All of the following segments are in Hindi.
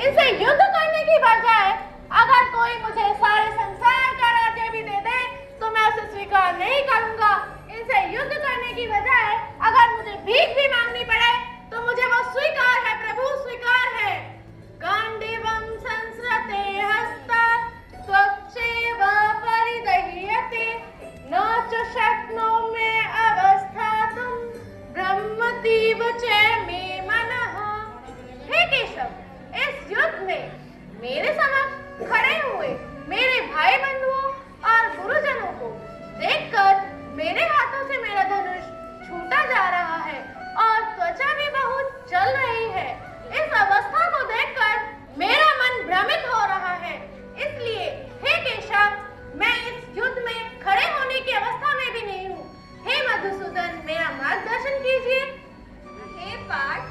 इनसे युद्ध करने की बजाय अगर कोई मुझे सारे संसार का राज्य भी दे दे तो मैं उसे स्वीकार नहीं करूंगा। इनसे युद्ध करने की बजाय अगर मुझे भीख भी मांगनी पड़े तो मुझे वो स्वीकार है प्रभु, स्वीकार है। गांडीवं संस्रते हस्तात् त्वच्चैव परिदह्यते न च शक्नोमि अवस्थातुं ब्रह्मतीव च मे मनः। हे केशव, इस युद्ध में मेरे समक्ष खड़े हुए मेरे भाई बंधुओं और गुरुजनों को देखकर मेरे हाथों से मेरा धनुष छूटा जा रहा है और त्वचा भी बहुत जल रही है। इस अवस्था को देखकर मेरा मन भ्रमित हो रहा है। इसलिए हे केशव, मैं इस युद्ध में खड़े होने की अवस्था में भी नहीं हूँ। हे मधुसूदन, मेरा मार्गदर्शन कीजिए। हे पार्थ,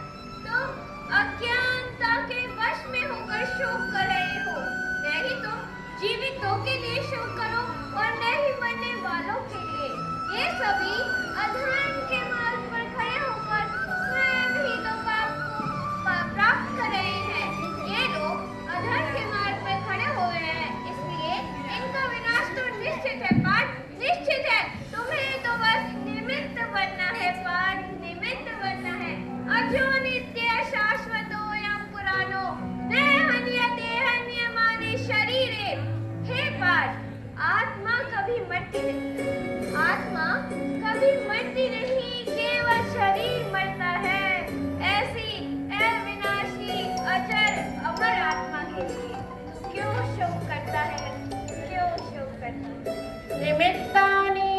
तुम अज्ञानता के वश में होकर शोक कर रहे हो। नहीं तुम जीवितों के लिए शोक करो और नहीं मरने वालों के लिए। ये सभी अधर्म के मार्ग पर खड़े होकर स्वयं ही तो पाप को प्राप्त कर रहे हैं। ये लोग अधर्म के मार्ग पर खड़े हुए हैं, इसलिए इनका विनाश तो निश्चित है पार्थ, निश्चित है। तुम्हें तो बस निमित्त बनना है पार्थ, निमित्त बनना है। अजो नित्य शाश्वतोऽयं पुराणो न हन्यते हन्यमाने शरीरे। हे पार्थ, आत्मा कभी मरती नहीं, आत्मा कभी मरती नहीं, केवल शरीर मरता है। ऐसी अविनाशी अजर अमर आत्मा के लिए क्यों शोक करता है, क्यों शोक करता है? निमित्तानि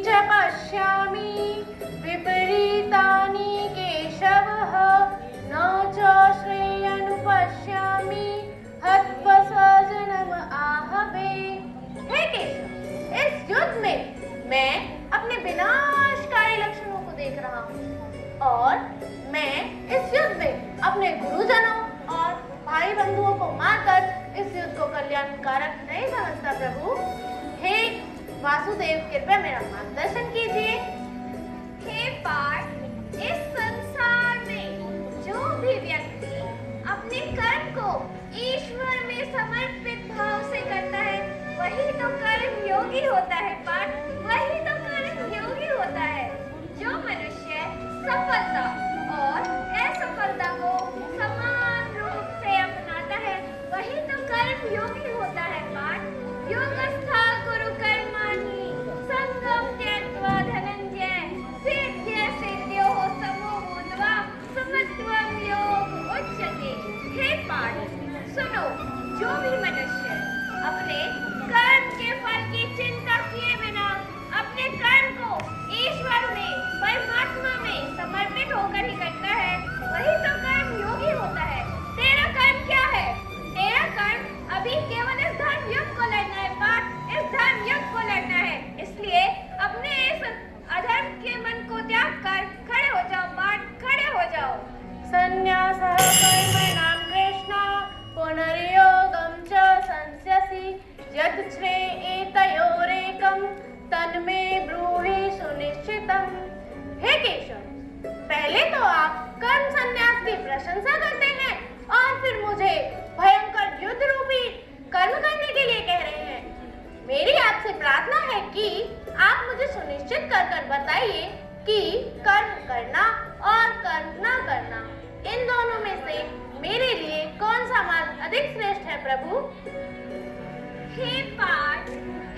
च पश्यामि विपरीतानि केशवः न च श्रेयनुपश्यामि हत्वा स्वजनम् आहवे। हे केशव, इस युद्ध में मैं अपने विनाशकारी लक्षणों को देख रहा हूँ और मैं इस युद्ध में अपने गुरुजनों और भाई बंधुओं को मारकर इस युद्ध को कल्याणकारक नहीं समझता प्रभु। हे वासुदेव, कृपया मेरा मार्गदर्शन कीजिए। हे पार्थ, इस संसार में जो भी व्यक्ति अपने कर्म को ईश्वर में समर्पित भाव से करता है वही तो कर्म योगी होता है पार्थ, वही तो कर्म योगी होता है। जो मनुष्य सफलता और असफलता को समान रूप से अपनाता है वही तो कर्म योगी होता है पार्थ। योगस्था कुरु कर्माणि संगम त्यक्त्वा धनंजय सिद्ध्य सिद्ध्योः समो भूत्वा समत्वं योग उच्यते। हे पार्थ, सुनो, जो भी मनुष्य अपने कर्म के फल की चिंता किए बिना अपने कर्म को ईश्वर में, परमात्मा में समर्पित होकर ही करता है वही तो कर्म योगी होता है। तेरा कर्म क्या है? तेरा कर्म अभी केवल इस धर्म युद्ध को लड़ना है पार्थ, इस धर्म युद्ध को लड़ना है। इसलिए अपने इस अधर्म के मन को त्याग कर खड़े हो जाओ पार्थ, खड़े हो जाओ। संन्यासः कर्मणां कृष्ण पुनर्योगं च संस्यसि यत् श्रेयेतयोरेकं तन्मे ब्रूहि सुनिश्चितम्। हे केशव, पहले तो आप कर्म संन्यास की प्रशंसा करते हैं और फिर मुझे भयंकर युद्ध रूपी कर्म करने के लिए कह रहे हैं। मेरी आपसे प्रार्थना है कि आप मुझे सुनिश्चित कर बताइए कि कर्म करना और कर्म न करना, इन दोनों में से मेरे लिए कौन सा मार्ग अधिक श्रेष्ठ है प्रभु? हे पार्थ,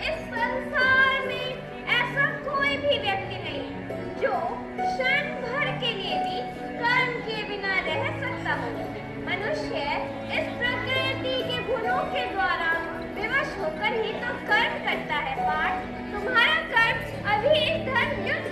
इस संसार में ऐसा कोई भी व्यक्ति नहीं जो क्षण भर के लिए भी कर्म के बिना रह सकता हो। मनुष्य इस प्रकृति के गुणों के द्वारा विवश होकर ही तो कर्म करता है पार्थ। तुम्हारा कर्म अभी इस धर्म युद्ध